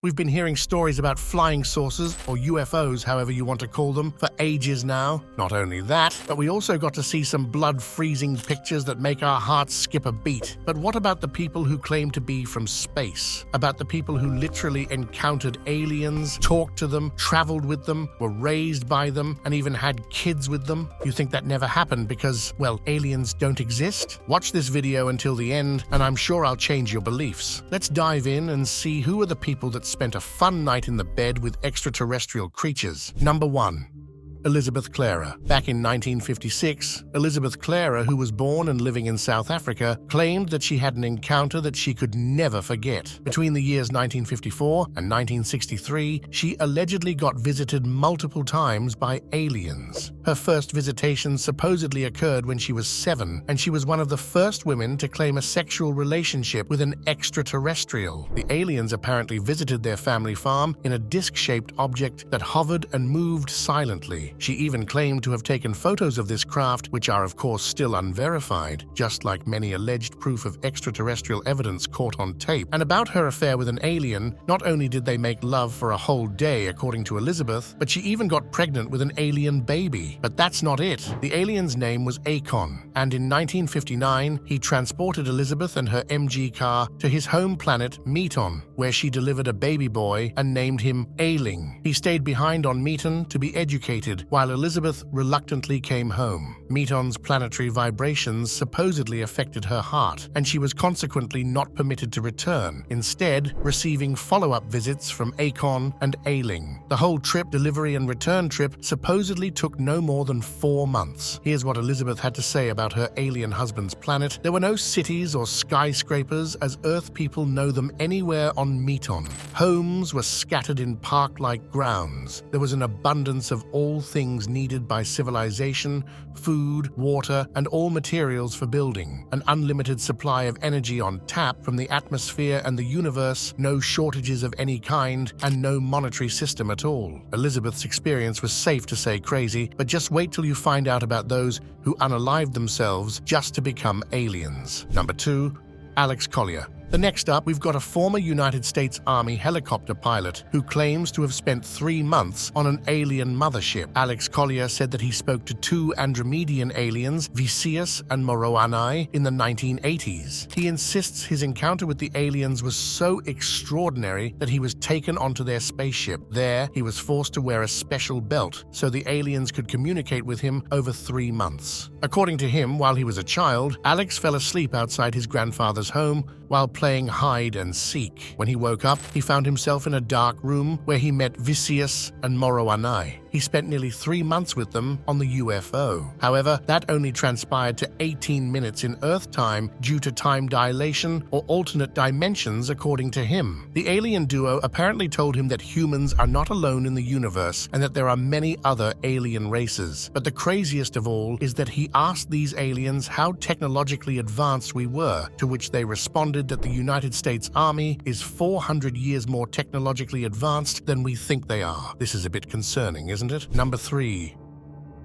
We've been hearing stories about flying saucers, or UFOs, however you want to call them, for ages now. Not only that, but we also got to see some blood-freezing pictures that make our hearts skip a beat. But what about the people who claim to be from space? About the people who literally encountered aliens, talked to them, traveled with them, were raised by them, and even had kids with them? You think that never happened because, well, aliens don't exist? Watch this video until the end, and I'm sure I'll change your beliefs. Let's dive in and see who are the people that spent a fun night in the bed with extraterrestrial creatures. Number 1. Elizabeth Clara. Back in 1956, Elizabeth Clara, who was born and living in South Africa, claimed that she had an encounter that she could never forget. Between the years 1954 and 1963, she allegedly got visited multiple times by aliens. Her first visitation supposedly occurred when she was 7, and she was one of the first women to claim a sexual relationship with an extraterrestrial. The aliens apparently visited their family farm in a disc-shaped object that hovered and moved silently. She even claimed to have taken photos of this craft, which are of course still unverified, just like many alleged proof of extraterrestrial evidence caught on tape. And about her affair with an alien, not only did they make love for a whole day, according to Elizabeth, but she even got pregnant with an alien baby. But that's not it. The alien's name was Akon, and in 1959, he transported Elizabeth and her MG car to his home planet, Meton, where she delivered a baby boy and named him Ailing. He stayed behind on Meton to be educated, while Elizabeth reluctantly came home. Meton's planetary vibrations supposedly affected her heart, and she was consequently not permitted to return, instead receiving follow-up visits from Akon and Ailing. The whole trip, delivery and return trip, supposedly took no more than 4 months. Here's what Elizabeth had to say about her alien husband's planet. There were no cities or skyscrapers as Earth people know them anywhere on Meton. Homes were scattered in park-like grounds. There was an abundance of all things needed by civilization, food, water, and all materials for building. An unlimited supply of energy on tap from the atmosphere and the universe, no shortages of any kind, and no monetary system at all. Elizabeth's experience was safe to say crazy, but just wait till you find out about those who unalived themselves just to become aliens. Number 2. Alex Collier. The next up, we've got a former United States Army helicopter pilot who claims to have spent 3 months on an alien mothership. Alex Collier said that he spoke to 2 Andromedian aliens, Viscius and Moroani, in the 1980s. He insists his encounter with the aliens was so extraordinary that he was taken onto their spaceship. There, he was forced to wear a special belt so the aliens could communicate with him over 3 months. According to him, while he was a child, Alex fell asleep outside his grandfather's home while playing hide and seek. When he woke up, he found himself in a dark room where he met Viscius and Moroani. He spent nearly 3 months with them on the UFO. However, that only transpired to 18 minutes in Earth time due to time dilation or alternate dimensions, according to him. The alien duo apparently told him that humans are not alone in the universe and that there are many other alien races. But the craziest of all is that he asked these aliens how technologically advanced we were, to which they responded that the United States Army is 400 years more technologically advanced than we think they are. This is a bit concerning, isn't it? Number 3.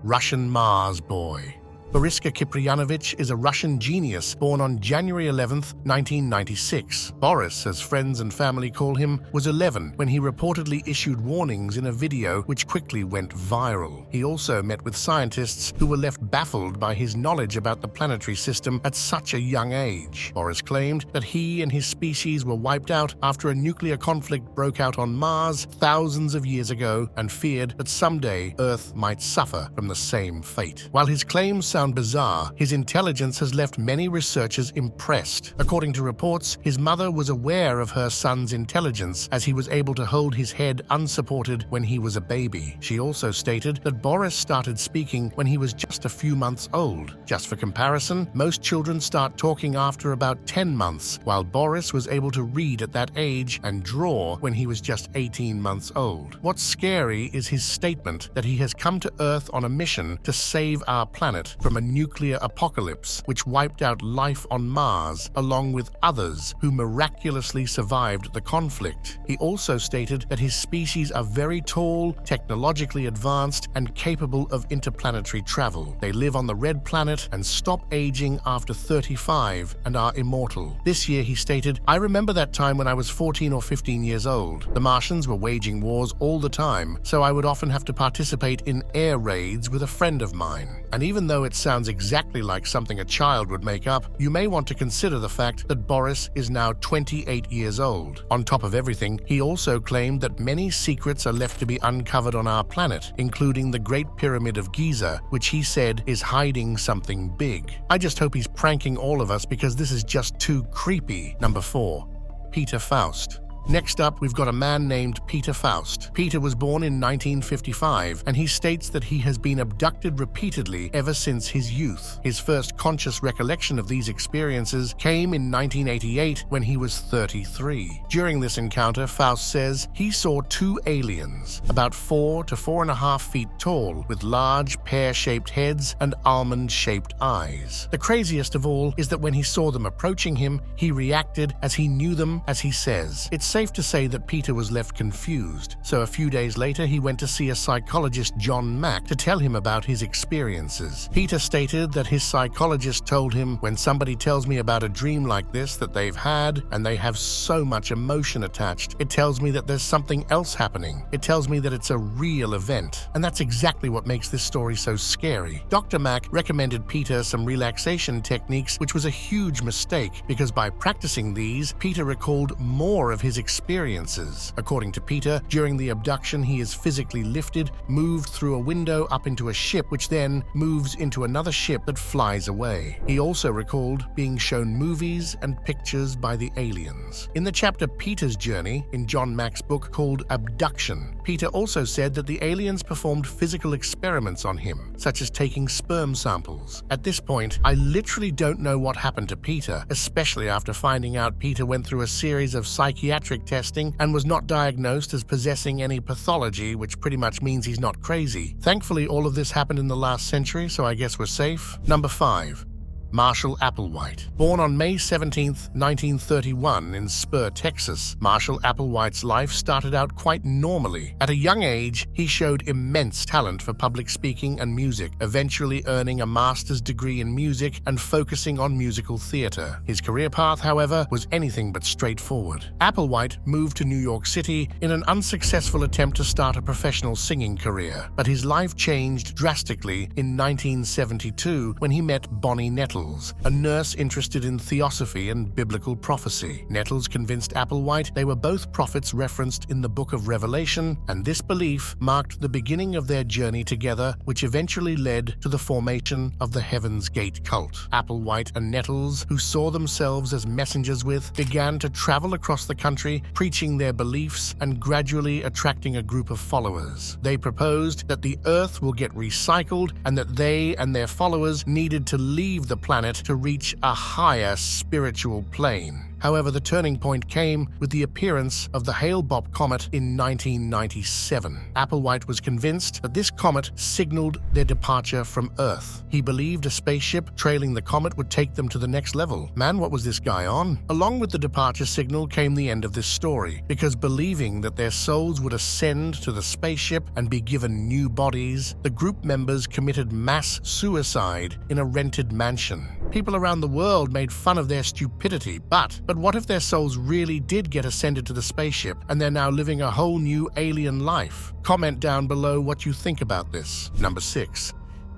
Russian Mars Boy. Boriska Kiprianovich is a Russian genius born on January 11, 1996. Boris, as friends and family call him, was 11 when he reportedly issued warnings in a video which quickly went viral. He also met with scientists who were left baffled by his knowledge about the planetary system at such a young age. Boris claimed that he and his species were wiped out after a nuclear conflict broke out on Mars thousands of years ago and feared that someday Earth might suffer from the same fate. While his claims sound bizarre, his intelligence has left many researchers impressed. According to reports, his mother was aware of her son's intelligence as he was able to hold his head unsupported when he was a baby. She also stated that Boris started speaking when he was just a few months old. Just for comparison, most children start talking after about 10 months, while Boris was able to read at that age and draw when he was just 18 months old. What's scary is his statement that he has come to Earth on a mission to save our planet from from a nuclear apocalypse which wiped out life on Mars, along with others who miraculously survived the conflict. He also stated that his species are very tall, technologically advanced, and capable of interplanetary travel. They live on the red planet and stop aging after 35 and are immortal. This year, he stated, "I remember that time when I was 14 or 15 years old. The Martians were waging wars all the time, so I would often have to participate in air raids with a friend of mine. And even though it sounds exactly like something a child would make up, you may want to consider the fact that Boris is now 28 years old. On top of everything, he also claimed that many secrets are left to be uncovered on our planet, including the Great Pyramid of Giza, which he said is hiding something big. I just hope he's pranking all of us because this is just too creepy." Number 4. Peter Faust. Next up, we've got a man named Peter Faust. Peter was born in 1955, and he states that he has been abducted repeatedly ever since his youth. His first conscious recollection of these experiences came in 1988 when he was 33. During this encounter, Faust says he saw 2 aliens, about 4 to 4.5 feet tall, with large pear-shaped heads and almond-shaped eyes. The craziest of all is that when he saw them approaching him, he reacted as he knew them, as he says. It's safe to say that Peter was left confused, so a few days later he went to see a psychologist, John Mack, to tell him about his experiences. Peter stated that his psychologist told him, "When somebody tells me about a dream like this that they've had, and they have so much emotion attached, it tells me that there's something else happening. It tells me that it's a real event." And that's exactly what makes this story so scary. Dr. Mack recommended Peter some relaxation techniques, which was a huge mistake, because by practicing these, Peter recalled more of his experiences. According to Peter, during the abduction he is physically lifted, moved through a window up into a ship, which then moves into another ship that flies away. He also recalled being shown movies and pictures by the aliens. In the chapter Peter's Journey, in John Mack's book called Abduction, Peter also said that the aliens performed physical experiments on him, such as taking sperm samples. At this point, I literally don't know what happened to Peter, especially after finding out Peter went through a series of psychiatric testing and was not diagnosed as possessing any pathology, which pretty much means he's not crazy. Thankfully, all of this happened in the last century, so I guess we're safe. Number 5. Marshall Applewhite. Born on May 17, 1931 in Spur, Texas, Marshall Applewhite's life started out quite normally. At a young age, he showed immense talent for public speaking and music, eventually earning a master's degree in music and focusing on musical theater. His career path, however, was anything but straightforward. Applewhite moved to New York City in an unsuccessful attempt to start a professional singing career, but his life changed drastically in 1972 when he met Bonnie Nettles, a nurse interested in theosophy and biblical prophecy. Nettles convinced Applewhite they were both prophets referenced in the Book of Revelation, and this belief marked the beginning of their journey together, which eventually led to the formation of the Heaven's Gate cult. Applewhite and Nettles, who saw themselves as messengers with, began to travel across the country, preaching their beliefs and gradually attracting a group of followers. They proposed that the Earth will get recycled and that they and their followers needed to leave the planet to reach a higher spiritual plane. However, the turning point came with the appearance of the Hale-Bopp comet in 1997. Applewhite was convinced that this comet signaled their departure from Earth. He believed a spaceship trailing the comet would take them to the next level. Man, what was this guy on? Along with the departure signal came the end of this story, because believing that their souls would ascend to the spaceship and be given new bodies, the group members committed mass suicide in a rented mansion. People around the world made fun of their stupidity, but what if their souls really did get ascended to the spaceship and they're now living a whole new alien life? Comment down below what you think about this. Number 6.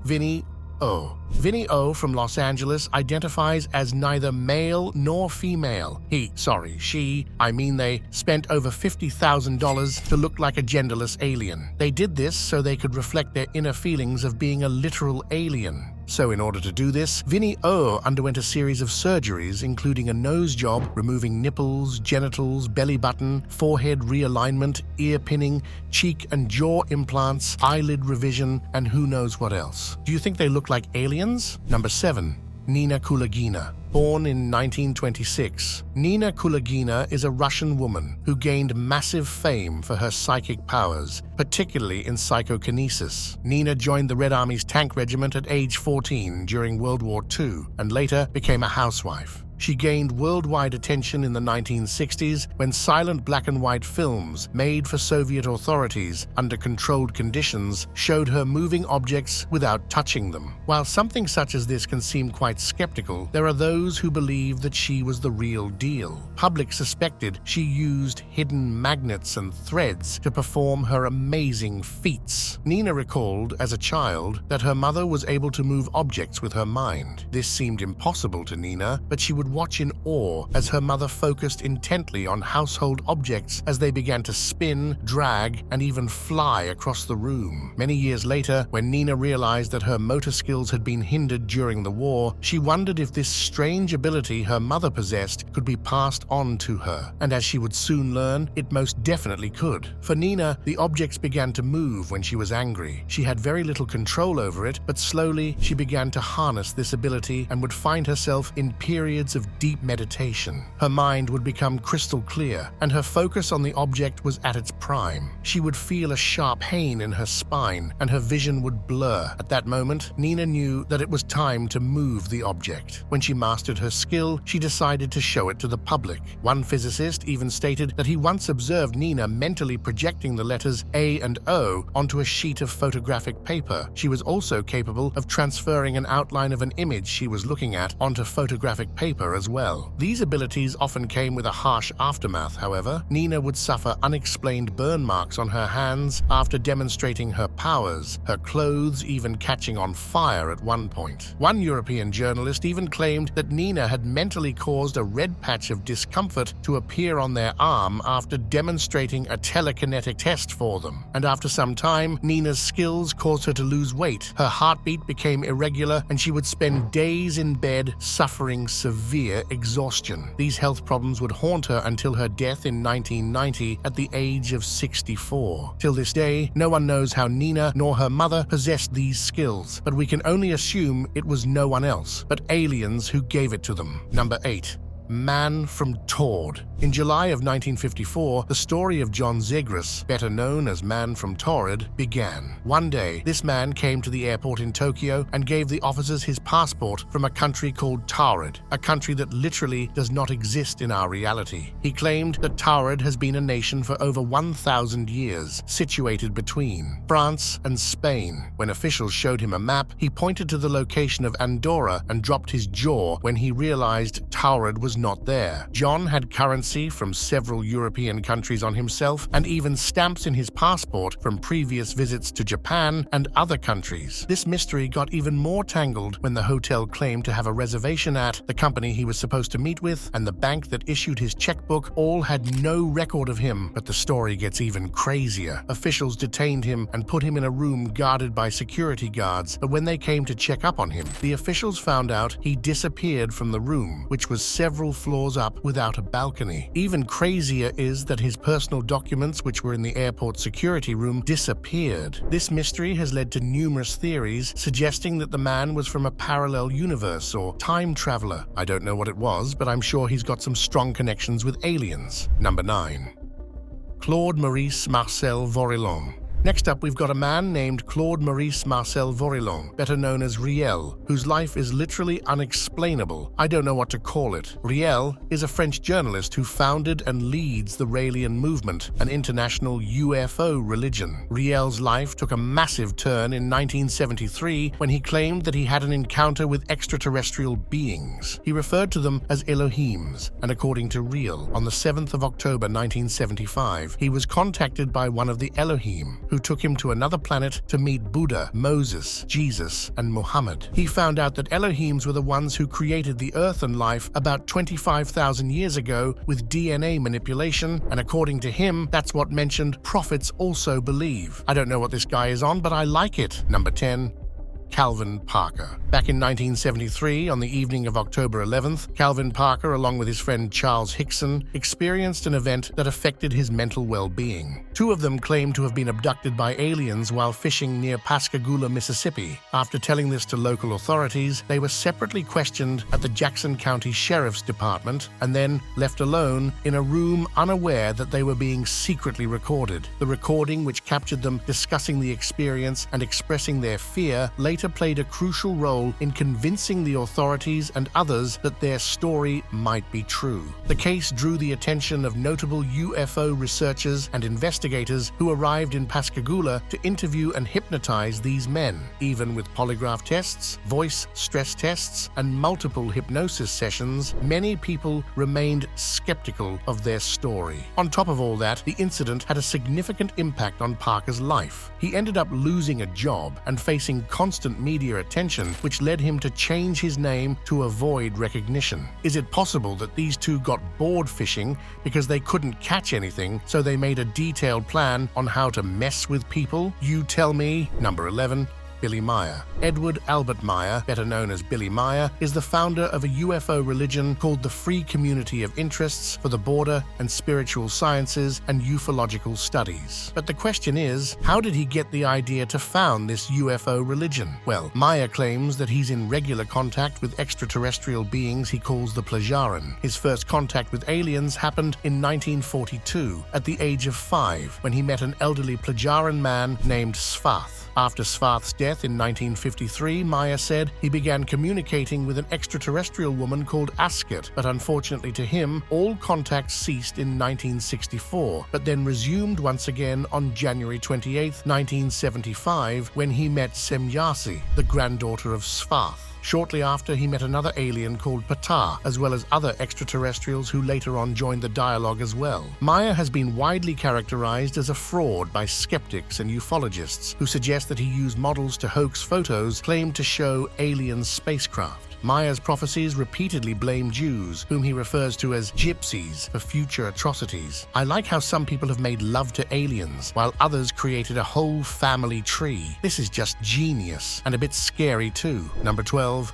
Vinnie O. Vinnie O from Los Angeles identifies as neither male nor female. They spent over $50,000 to look like a genderless alien. They did this so they could reflect their inner feelings of being a literal alien. So in order to do this, Vinnie O underwent a series of surgeries, including a nose job, removing nipples, genitals, belly button, forehead realignment, ear pinning, cheek and jaw implants, eyelid revision, and who knows what else. Do you think they look like aliens? Number 7. Nina Kulagina. Born in 1926, Nina Kulagina is a Russian woman who gained massive fame for her psychic powers, particularly in psychokinesis. Nina joined the Red Army's tank regiment at age 14 during World War II and later became a housewife. She gained worldwide attention in the 1960s when silent black and white films made for Soviet authorities under controlled conditions showed her moving objects without touching them. While something such as this can seem quite skeptical, there are those who believe that she was the real deal. Public suspected she used hidden magnets and threads to perform her amazing feats. Nina recalled, as a child, that her mother was able to move objects with her mind. This seemed impossible to Nina, but she would watch in awe as her mother focused intently on household objects as they began to spin, drag, and even fly across the room. Many years later, when Nina realized that her motor skills had been hindered during the war, she wondered if this strange ability her mother possessed could be passed on to her. And as she would soon learn, it most definitely could. For Nina, the objects began to move when she was angry. She had very little control over it, but slowly she began to harness this ability and would find herself in periods of deep meditation. Her mind would become crystal clear, and her focus on the object was at its prime. She would feel a sharp pain in her spine, and her vision would blur. At that moment, Nina knew that it was time to move the object. When she mastered her skill, she decided to show it to the public. One physicist even stated that he once observed Nina mentally projecting the letters A and O onto a sheet of photographic paper. She was also capable of transferring an outline of an image she was looking at onto photographic paper as well. These abilities often came with a harsh aftermath, however. Nina would suffer unexplained burn marks on her hands after demonstrating her powers, her clothes even catching on fire at one point. One European journalist even claimed that Nina had mentally caused a red patch of discomfort to appear on their arm after demonstrating a telekinetic test for them. And after some time, Nina's skills caused her to lose weight. Her heartbeat became irregular, and she would spend days in bed suffering severe exhaustion. These health problems would haunt her until her death in 1990 at the age of 64. Till this day, no one knows how Nina nor her mother possessed these skills, but we can only assume it was no one else but aliens who gave it to them. Number 8. Man from Tord. In July of 1954, the story of John Zegras, better known as Man from Taured, began. One day, this man came to the airport in Tokyo and gave the officers his passport from a country called Taured, a country that literally does not exist in our reality. He claimed that Taured has been a nation for over 1,000 years, situated between France and Spain. When officials showed him a map, he pointed to the location of Andorra and dropped his jaw when he realized Taured was not there. John had currency from several European countries on himself and even stamps in his passport from previous visits to Japan and other countries. This mystery got even more tangled when the hotel claimed to have a reservation at, the company he was supposed to meet with, and the bank that issued his checkbook all had no record of him. But the story gets even crazier. Officials detained him and put him in a room guarded by security guards, but when they came to check up on him, the officials found out he disappeared from the room, which was several floors up without a balcony. Even crazier is that his personal documents, which were in the airport security room, disappeared. This mystery has led to numerous theories suggesting that the man was from a parallel universe or time traveler. I don't know what it was, but I'm sure he's got some strong connections with aliens. Number 9. Claude Maurice Marcel Vorillon. Next up, we've got a man named Claude Maurice Marcel Vorillon, better known as Riel, whose life is literally unexplainable. I don't know what to call it. Riel is a French journalist who founded and leads the Raelian movement, an international UFO religion. Riel's life took a massive turn in 1973 when he claimed that he had an encounter with extraterrestrial beings. He referred to them as Elohims, and according to Riel, on the 7th of October 1975, he was contacted by one of the Elohim, who took him to another planet to meet Buddha, Moses, Jesus, and Muhammad. He found out that Elohims were the ones who created the Earth and life about 25,000 years ago with DNA manipulation, and according to him, that's what mentioned prophets also believe. I don't know what this guy is on, but I like it. Number 10. Calvin Parker. Back in 1973, on the evening of October 11th, Calvin Parker, along with his friend Charles Hickson, experienced an event that affected his mental well-being. Two of them claimed to have been abducted by aliens while fishing near Pascagoula, Mississippi. After telling this to local authorities, they were separately questioned at the Jackson County Sheriff's Department and then left alone in a room unaware that they were being secretly recorded. The recording, which captured them discussing the experience and expressing their fear, later played a crucial role in convincing the authorities and others that their story might be true. The case drew the attention of notable UFO researchers and investigators who arrived in Pascagoula to interview and hypnotize these men. Even with polygraph tests, voice stress tests, and multiple hypnosis sessions, many people remained skeptical of their story. On top of all that, the incident had a significant impact on Parker's life. He ended up losing a job and facing constant media attention, which led him to change his name to avoid recognition. Is it possible that these two got bored fishing because they couldn't catch anything, so they made a detailed plan on how to mess with people? You tell me. Number 11. Billy Meyer. Edward Albert Meyer, better known as Billy Meyer, is the founder of a UFO religion called the Free Community of Interests for the Border and Spiritual Sciences and Ufological Studies. But the question is, how did he get the idea to found this UFO religion? Well, Meyer claims that he's in regular contact with extraterrestrial beings he calls the Plagiaran. His first contact with aliens happened in 1942, at the age of 5, when he met an elderly Plagiaran man named Svath. After Svath's death in 1953, Meyer said he began communicating with an extraterrestrial woman called Asket, but unfortunately to him, all contact ceased in 1964, but then resumed once again on January 28, 1975, when he met Semyasi, the granddaughter of Svath. Shortly after, he met another alien called Ptah, as well as other extraterrestrials who later on joined the dialogue as well. Meyer has been widely characterized as a fraud by skeptics and ufologists who suggest that he used models to hoax photos claimed to show alien spacecraft. Meyer's prophecies repeatedly blame Jews, whom he refers to as gypsies, for future atrocities. I like how some people have made love to aliens, while others created a whole family tree. This is just genius, and a bit scary too. Number 12.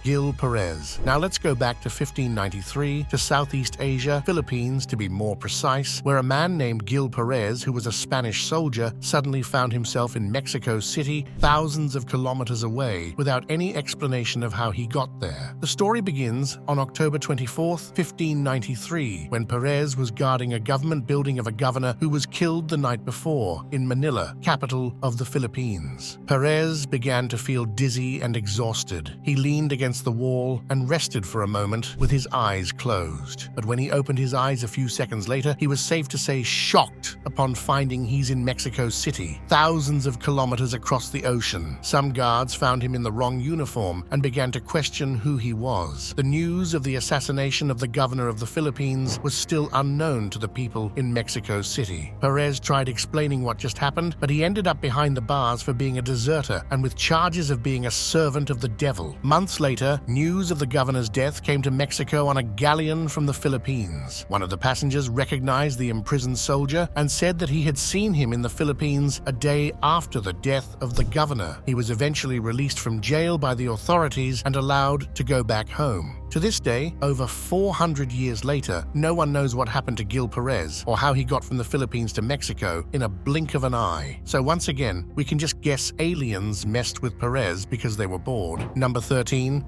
Gil Perez. Now let's go back to 1593 to Southeast Asia, Philippines to be more precise, where a man named Gil Perez, who was a Spanish soldier, suddenly found himself in Mexico City, thousands of kilometers away, without any explanation of how he got there. The story begins on October 24, 1593, when Perez was guarding a government building of a governor who was killed the night before in Manila, capital of the Philippines. Perez began to feel dizzy and exhausted. He leaned against the wall and rested for a moment with his eyes closed. But when he opened his eyes a few seconds later, he was safe to say shocked upon finding he's in Mexico City, thousands of kilometers across the ocean. Some guards found him in the wrong uniform and began to question who he was. The news of the assassination of the governor of the Philippines was still unknown to the people in Mexico City. Perez tried explaining what just happened, but he ended up behind the bars for being a deserter and with charges of being a servant of the devil. Months later, news of the governor's death came to Mexico on a galleon from the Philippines. One of the passengers recognized the imprisoned soldier and said that he had seen him in the Philippines a day after the death of the governor. He was eventually released from jail by the authorities and allowed to go back home. To this day, over 400 years later, no one knows what happened to Gil Perez or how he got from the Philippines to Mexico in a blink of an eye. So once again, we can just guess aliens messed with Perez because they were bored. Number 13.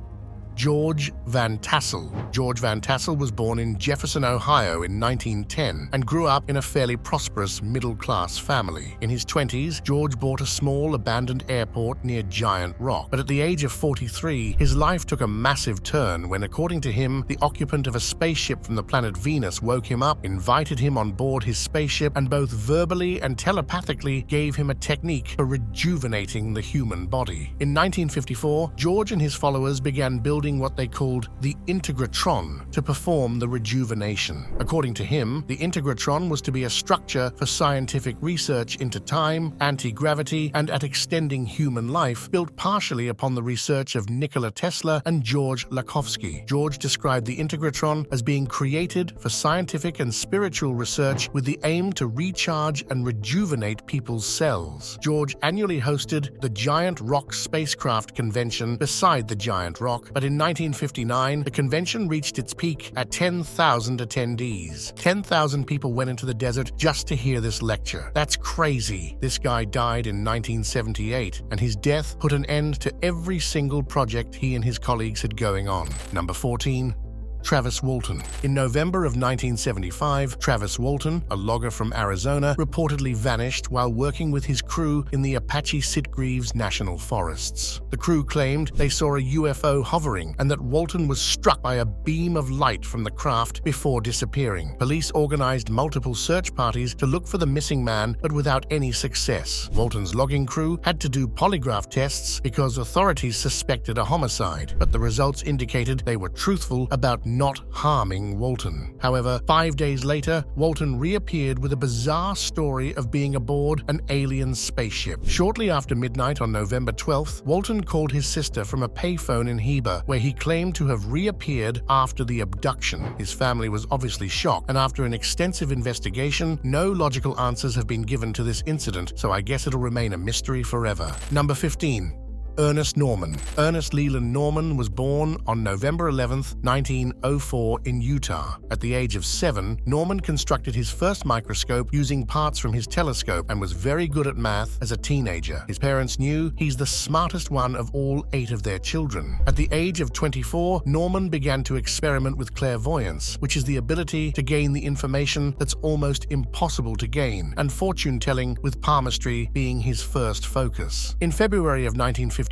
George Van Tassel. George Van Tassel was born in Jefferson, Ohio in 1910 and grew up in a fairly prosperous middle-class family. In his 20s, George bought a small abandoned airport near Giant Rock. But at the age of 43, his life took a massive turn when, according to him, the occupant of a spaceship from the planet Venus woke him up, invited him on board his spaceship, and both verbally and telepathically gave him a technique for rejuvenating the human body. In 1954, George and his followers began building building what they called the integratron to perform the rejuvenation. According to him, the integratron was to be a structure for scientific research into time, anti-gravity, and at extending human life, built partially upon the research of Nikola Tesla and George Lakhovsky. George described the integratron as being created for scientific and spiritual research with the aim to recharge and rejuvenate people's cells. George annually hosted the Giant Rock Spacecraft Convention beside the Giant Rock, but in 1959, the convention reached its peak at 10,000 attendees. 10,000 people went into the desert just to hear this lecture. That's crazy. This guy died in 1978, and his death put an end to every single project he and his colleagues had going on. Number 14. Travis Walton. In November of 1975, Travis Walton, a logger from Arizona, reportedly vanished while working with his crew in the Apache Sitgreaves National Forests. The crew claimed they saw a UFO hovering and that Walton was struck by a beam of light from the craft before disappearing. Police organized multiple search parties to look for the missing man, but without any success. Walton's logging crew had to do polygraph tests because authorities suspected a homicide, but the results indicated they were truthful about not harming Walton. However, 5 days later, Walton reappeared with a bizarre story of being aboard an alien spaceship. Shortly after midnight on November 12th, Walton called his sister from a payphone in Heber, where he claimed to have reappeared after the abduction. His family was obviously shocked, and after an extensive investigation, no logical answers have been given to this incident, so I guess it'll remain a mystery forever. Number 15. Ernest Norman. Ernest Leland Norman was born on November 11, 1904 in Utah. At the age of 7, Norman constructed his first microscope using parts from his telescope and was very good at math as a teenager. His parents knew he's the smartest one of all 8 of their children. At the age of 24, Norman began to experiment with clairvoyance, which is the ability to gain the information that's almost impossible to gain, and fortune-telling, with palmistry being his first focus. In February of 1954,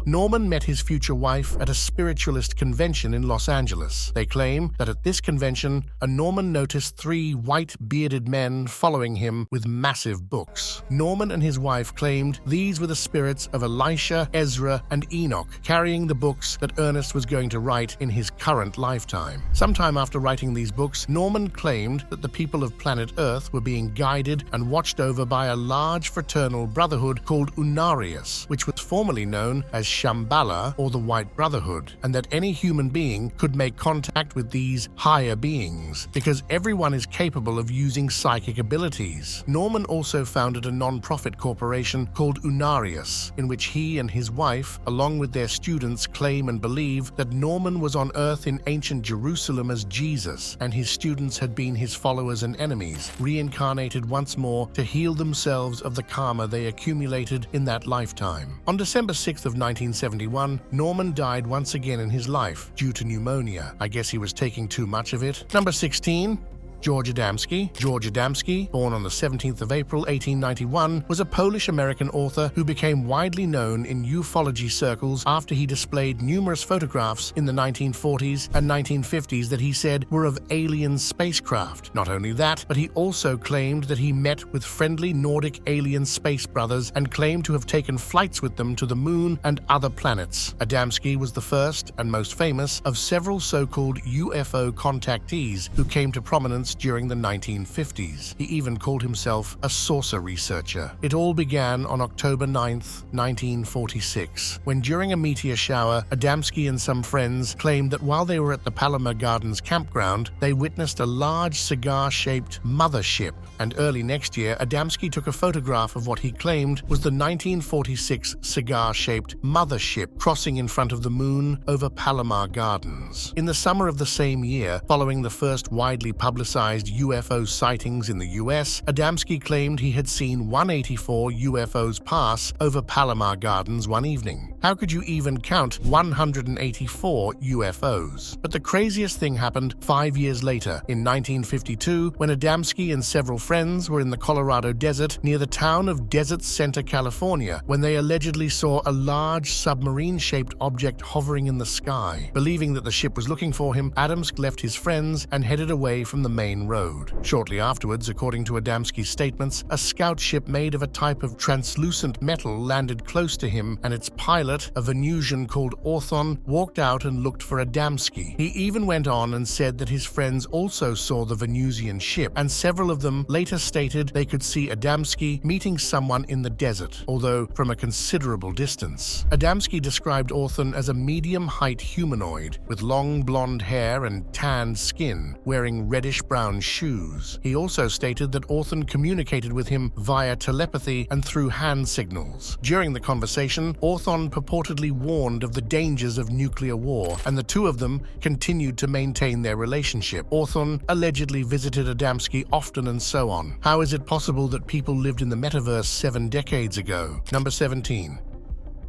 Norman met his future wife at a spiritualist convention in Los Angeles. They claim that at this convention, Norman noticed 3 white bearded men following him with massive books. Norman and his wife claimed these were the spirits of Elisha, Ezra, and Enoch, carrying the books that Ernest was going to write in his current lifetime. Sometime after writing these books, Norman claimed that the people of planet Earth were being guided and watched over by a large fraternal brotherhood called Unarius, which was formerly known as Shambhala or the White Brotherhood, and that any human being could make contact with these higher beings because everyone is capable of using psychic abilities. Norman also founded a non-profit corporation called Unarius, in which he and his wife, along with their students, claim and believe that Norman was on Earth in ancient Jerusalem as Jesus, and his students had been his followers and enemies, reincarnated once more to heal themselves of the karma they accumulated in that lifetime. On December 6th of 1971, Norman died once again in his life due to pneumonia. I guess he was taking too much of it. Number 16. George Adamski. George Adamski, born on the 17th of April 1891, was a Polish-American author who became widely known in ufology circles after he displayed numerous photographs in the 1940s and 1950s that he said were of alien spacecraft. Not only that, but he also claimed that he met with friendly Nordic alien space brothers and claimed to have taken flights with them to the moon and other planets. Adamski was the first and most famous of several so-called UFO contactees who came to prominence during the 1950s. He even called himself a saucer researcher. It all began on October 9th, 1946, when during a meteor shower, Adamski and some friends claimed that while they were at the Palomar Gardens campground, they witnessed a large cigar-shaped mothership, and early next year, Adamski took a photograph of what he claimed was the 1946 cigar-shaped mothership crossing in front of the moon over Palomar Gardens. In the summer of the same year, following the first widely publicized UFO sightings in the US, Adamski claimed he had seen 184 UFOs pass over Palomar Gardens one evening. How could you even count 184 UFOs? But the craziest thing happened 5 years later, in 1952, when Adamski and several friends were in the Colorado desert near the town of Desert Center, California, when they allegedly saw a large submarine-shaped object hovering in the sky. Believing that the ship was looking for him, Adams left his friends and headed away from the main main road. Shortly afterwards, according to Adamski's statements, a scout ship made of a type of translucent metal landed close to him, and its pilot, a Venusian called Orthon, walked out and looked for Adamski. He even went on and said that his friends also saw the Venusian ship, and several of them later stated they could see Adamski meeting someone in the desert, although from a considerable distance. Adamski described Orthon as a medium-height humanoid with long blonde hair and tanned skin, wearing reddish-brown shoes. He also stated that Orthon communicated with him via telepathy and through hand signals. During the conversation, Orthon purportedly warned of the dangers of nuclear war, and the two of them continued to maintain their relationship. Orthon allegedly visited Adamski often and so on. How is it possible that people lived in the metaverse 7 decades ago? Number 17.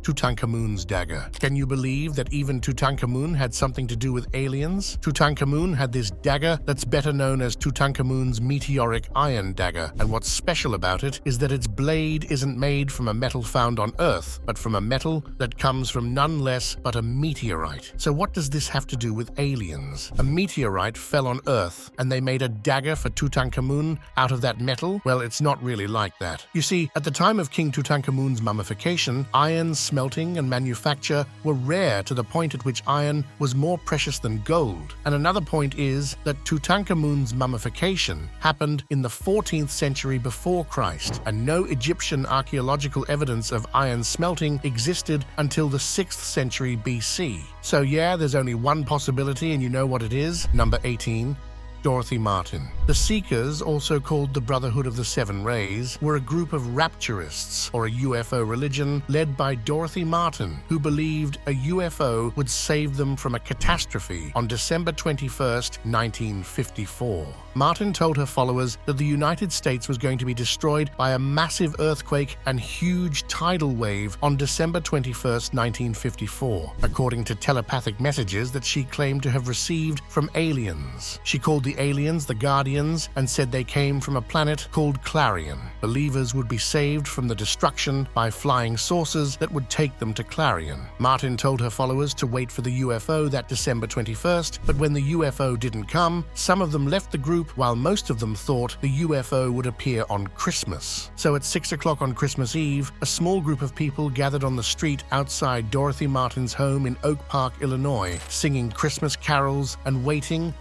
Tutankkons Dagger. Can you believe that even Tutankhamun had something to do with aliens? Tutankhamun had this dagger that's better known as Tutankhamen's meteoric iron dagger, and what's special about it is that its blade isn't made from a metal found on Earth, but from a metal that comes from none less but a meteorite. So what does this have to do with aliens? A meteorite fell on Earth, and they made a dagger for Tutankhamun out of that metal? Well, it's not really like that. You see, at the time of King Tutankhamen's mummification, iron smelting and manufacture were rare to the point at which iron was more precious than gold. And another point is that Tutankhamen's mummification happened in the 14th century before Christ, and no Egyptian archaeological evidence of iron smelting existed until the 6th century BC. So yeah, there's only one possibility, and you know what it is? Number 18. Dorothy Martin. The Seekers, also called the Brotherhood of the Seven Rays, were a group of rapturists, or a UFO religion, led by Dorothy Martin, who believed a UFO would save them from a catastrophe on December 21st, 1954. Martin told her followers that the United States was going to be destroyed by a massive earthquake and huge tidal wave on December 21st, 1954, according to telepathic messages that she claimed to have received from aliens. She called the aliens the Guardians and said they came from a planet called Clarion. Believers would be saved from the destruction by flying saucers that would take them to Clarion. Martin told her followers to wait for the UFO that December 21st, but when the UFO didn't come, some of them left the group while most of them thought the UFO would appear on Christmas. So at 6 o'clock on Christmas Eve, a small group of people gathered on the street outside Dorothy Martin's home in Oak Park, Illinois, singing Christmas carols and waiting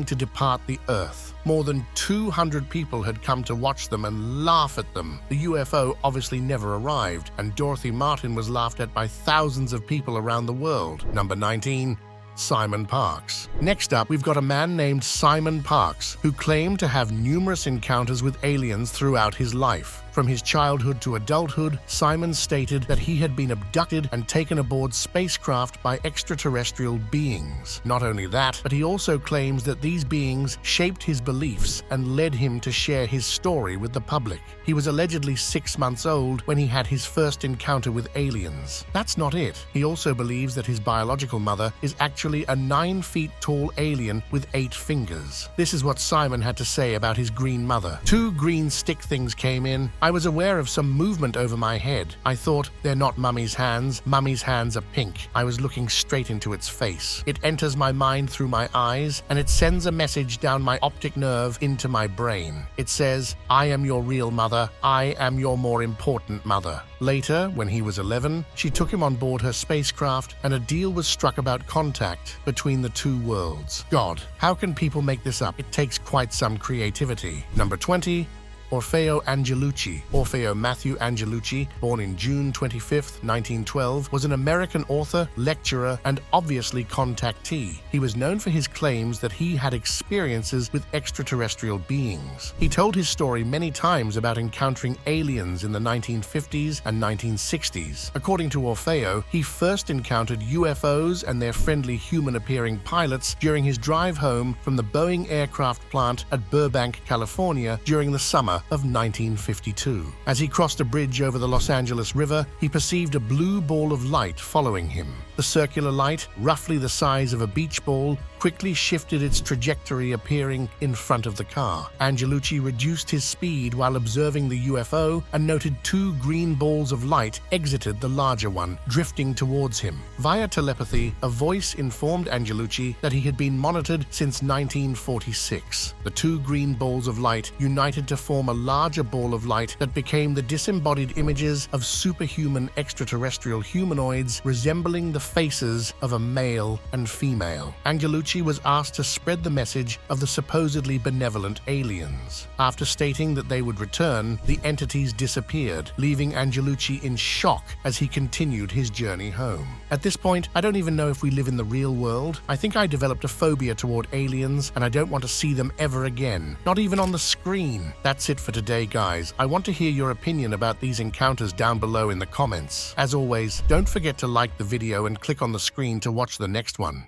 to depart the Earth. More than 200 people had come to watch them and laugh at them. The UFO obviously never arrived, and Dorothy Martin was laughed at by thousands of people around the world. Number 19. Simon Parkes. Next up, we've got a man named Simon Parkes, who claimed to have numerous encounters with aliens throughout his life. From his childhood to adulthood, Simon stated that he had been abducted and taken aboard spacecraft by extraterrestrial beings. Not only that, but he also claims that these beings shaped his beliefs and led him to share his story with the public. He was allegedly 6 months old when he had his first encounter with aliens. That's not it. He also believes that his biological mother is actually a 9 feet tall alien with 8 fingers. This is what Simon had to say about his green mother. 2 green stick things came in. I was aware of some movement over my head. I thought, they're not Mummy's hands. Mummy's hands are pink. I was looking straight into its face. It enters my mind through my eyes, and it sends a message down my optic nerve into my brain. It says, I am your real mother. I am your more important mother. Later, when he was 11, she took him on board her spacecraft, and a deal was struck about contact between the 2 worlds. God, how can people make this up? It takes quite some creativity. Number 20. Orao Angelucci. Orao Matthew Angelucci, born in June 25, 1912, was an American author, lecturer, and obviously contactee. He was known for his claims that he had experiences with extraterrestrial beings. He told his story many times about encountering aliens in the 1950s and 1960s. According to Orao, he first encountered UFOs and their friendly human-appearing pilots during his drive home from the Boeing aircraft plant at Burbank, California during the summer of 1952. As he crossed a bridge over the Los Angeles River, he perceived a blue ball of light following him. The circular light, roughly the size of a beach ball, quickly shifted its trajectory, appearing in front of the car. Angelucci reduced his speed while observing the UFO and noted two green balls of light exited the larger one, drifting towards him. Via telepathy, a voice informed Angelucci that he had been monitored since 1946. The two green balls of light united to form a larger ball of light that became the disembodied images of superhuman extraterrestrial humanoids resembling the faces of a male and female. Angelucci was asked to spread the message of the supposedly benevolent aliens. After stating that they would return, the entities disappeared, leaving Angelucci in shock as he continued his journey home. At this point, I don't even know if we live in the real world. I think I developed a phobia toward aliens, and I don't want to see them ever again, not even on the screen. That's it for today, guys. I want to hear your opinion about these encounters down below in the comments. As always, don't forget to like the video and click on the screen to watch the next one.